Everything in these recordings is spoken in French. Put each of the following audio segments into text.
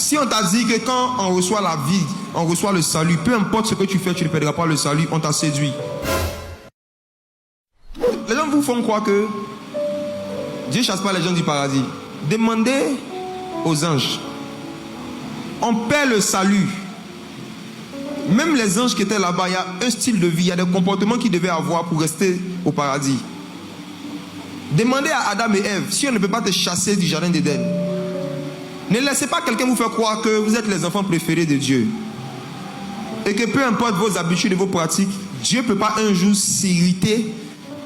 Si on t'a dit que quand on reçoit la vie, on reçoit le salut, peu importe ce que tu fais, tu ne perdras pas le salut, on t'a séduit. Les gens vous font croire que Dieu ne chasse pas les gens du paradis. Demandez aux anges. On perd le salut. Même les anges qui étaient là-bas, il y a un style de vie, il y a des comportements qu'ils devaient avoir pour rester au paradis. Demandez à Adam et Ève si on ne peut pas te chasser du jardin d'Éden. Ne laissez pas quelqu'un vous faire croire que vous êtes les enfants préférés de Dieu. Et que peu importe vos habitudes et vos pratiques, Dieu ne peut pas un jour s'irriter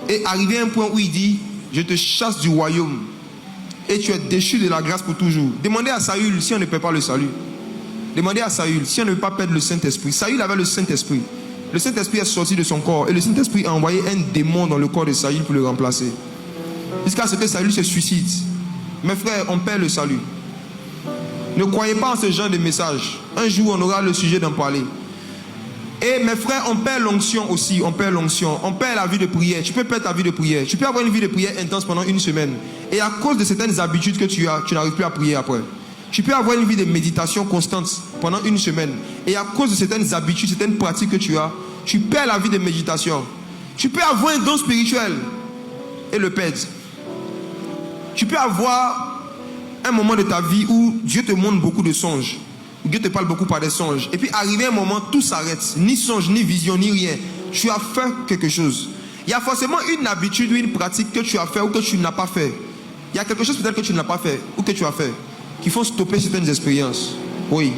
et arriver à un point où il dit « Je te chasse du royaume et tu es déchu de la grâce pour toujours ». Demandez à Saül si on ne perd pas le salut. Demandez à Saül si on ne veut pas perdre le Saint-Esprit. Saül avait le Saint-Esprit. Le Saint-Esprit est sorti de son corps et le Saint-Esprit a envoyé un démon dans le corps de Saül pour le remplacer. Jusqu'à ce que Saül se suicide. Mes frères, on perd le salut. Ne croyez pas en ce genre de message. Un jour, on aura le sujet d'en parler. Et mes frères, on perd l'onction aussi. On perd l'onction. On perd la vie de prière. Tu peux perdre ta vie de prière. Tu peux avoir une vie de prière intense pendant une semaine. Et à cause de certaines habitudes que tu as, tu n'arrives plus à prier après. Tu peux avoir une vie de méditation constante pendant une semaine. Et à cause de certaines habitudes, certaines pratiques que tu as, tu perds la vie de méditation. Tu peux avoir un don spirituel et le perdre. Tu peux avoir un moment de ta vie où Dieu te montre beaucoup de songes. Dieu te parle beaucoup par des songes. Et puis arrivé un moment, tout s'arrête. Ni songe, ni vision, ni rien. Tu as fait quelque chose. Il y a forcément une habitude ou une pratique que tu as fait ou que tu n'as pas fait. Il y a quelque chose peut-être que tu n'as pas fait ou que tu as fait qui font stopper certaines expériences. Oui.